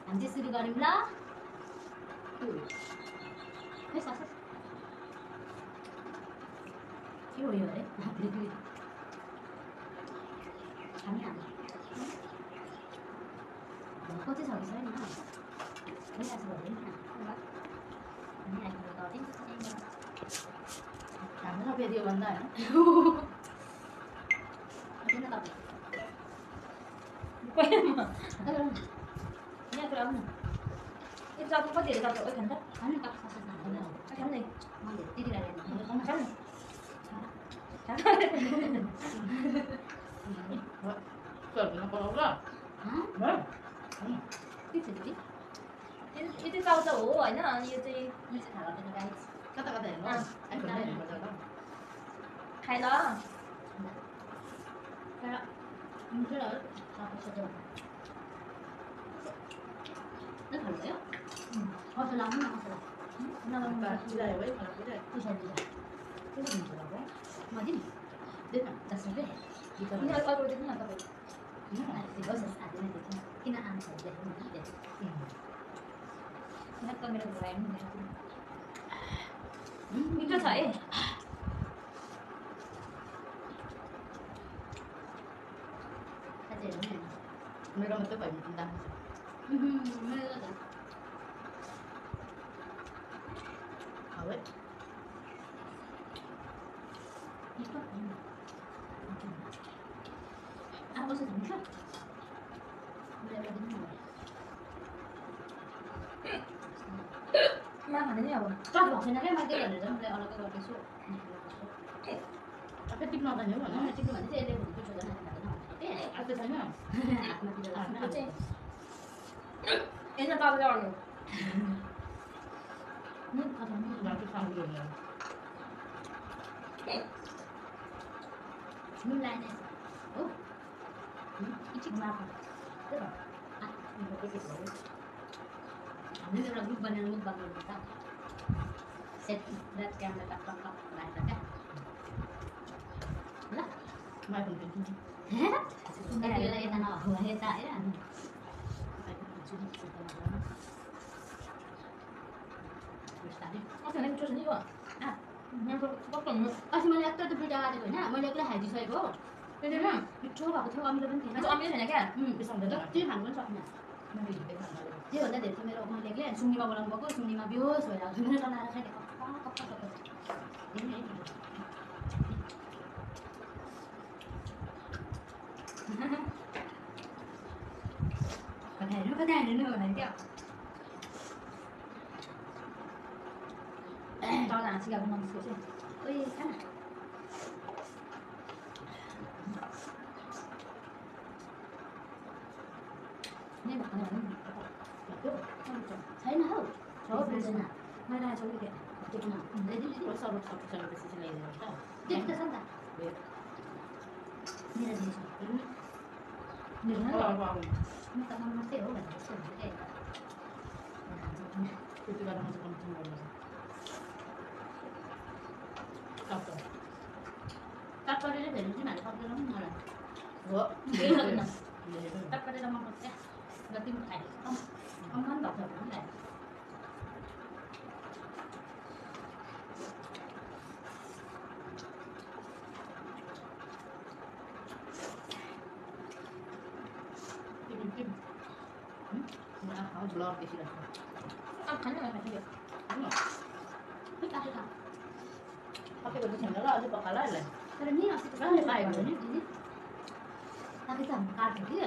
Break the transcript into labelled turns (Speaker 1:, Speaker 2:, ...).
Speaker 1: हामी चाहिँ सुरु गरौँ ल खै सस के हो यो है हामी हामी कति छ कि छैन
Speaker 2: हामी सबै दियो भन्दा हैन
Speaker 3: यहाँ कुरा आउनु यो चाउको कतिहरू चाउको ओइ खान्छ
Speaker 1: मैले त्यति लाग्यो
Speaker 2: सर्दिन पराउला
Speaker 1: के छ दिदी
Speaker 3: यो चाहिँ चाउ त हो होइन अनि यो चाहिँ
Speaker 1: मैले चाहिँ थाहा गर्दैन गाइस
Speaker 2: कता कता हेर्नु
Speaker 3: खाइ ल
Speaker 1: तर हुन्छ र सबै न खायो मसला लाउनु न मसला
Speaker 2: चिलायो है मलाई पुरै
Speaker 1: पैसा दिन्छ
Speaker 2: के हुन्छ होला है
Speaker 1: म दिनु
Speaker 2: देख न
Speaker 1: 10 रुपियाँ
Speaker 3: यिनीहरू अर्को देख्नु न तपाईँ
Speaker 1: किन आउँछ देख्नु
Speaker 3: यहाँ त मेरो घर आइनु मिठो छ है
Speaker 2: मेरो मात्रै भयो नि दाम है
Speaker 1: Aku sudah bisa. Boleh lagi nih.
Speaker 3: मा खाँदैन नि अब
Speaker 1: Cak भएको छैन क्या मैले हेरेर मलाई अलग्गै गर्दैछु
Speaker 2: apa टिप्न आउँदैन हो
Speaker 1: होइन टिप्नु भने चाहिँ यसले पिठो झन् हातमा
Speaker 2: आएको छैन
Speaker 1: हातमा पिठो लाग्छ
Speaker 3: त्यो चाहिँ यसमा तपाईँले अड्नु
Speaker 2: बाटो साउन्ड गर्नु
Speaker 1: नुन लाने हो इचिक मार्का हामीले एउटा ग्रुप बनाएर मुख बाँड्नुपर्छ सेट द्याट क्यामेरा टक टक टक लगाएर क्या ल
Speaker 2: माइ पनि दिन्छु
Speaker 1: उनीहरूलाई यता नभएको भए यता आएर
Speaker 3: अस्ति मिठो छ नि यो
Speaker 1: अस्ति मैले एक्लै त पिठा काटेको होइन मैले एक्लै खाइदिइसकेको हो त्यसैले मिठो भएको थियो अमिलो पनि थिएन
Speaker 3: अमिलो छैन क्या
Speaker 2: बिसाउँदैन
Speaker 1: जति खानु पनि सक्दिनँ
Speaker 2: मैले हिँड्दै खानु
Speaker 1: त्योभन्दा धेरै चाहिँ मेरो मैले एक्लै सुम्निमा बोलाउनु भएको सुम्निमा बेहोस भएर आउँछु मेरो बनाएर खाइदिएको कता हेर्नु भनेर क्या
Speaker 3: तपाईँलाई हाँसी गएको नमस्कार चाहिँ
Speaker 1: ओइ खाना छैन हौ छ छैन
Speaker 3: मैले आएको छ कि
Speaker 1: टेक्न ल्याइदिनु
Speaker 2: सर्व सबै बेसी चाहिँ ल्याइदिनु त
Speaker 1: त्यति त छ नि त मेरो दिन्छ
Speaker 3: मेरो
Speaker 2: अब अब अब
Speaker 1: म त मन मात्रै हो भनेर यस्तो हुन्छ क्या
Speaker 2: त्यति बेला म चाहिँ कम्प्लेन गर्नु
Speaker 1: काटपटेर भेट्नु चाहिँ हामीले सक्दैनौँ नि मलाई
Speaker 2: हो
Speaker 1: केही सक्दैन काटपटेर मन पर्छ क्या जति पनि खाएँ कम भएको छ भने पनि खाएँ
Speaker 2: ब्लड देखिरहेको
Speaker 3: अब खानु न खाइदियो
Speaker 1: काटेको
Speaker 2: कतिको चाहिँ छैन ल अझै पकाला यसलाई
Speaker 1: तर नि अस्ति त
Speaker 2: राम्रै पाएको
Speaker 1: नि दिदी ताकि त हामी काट्थ्यो कि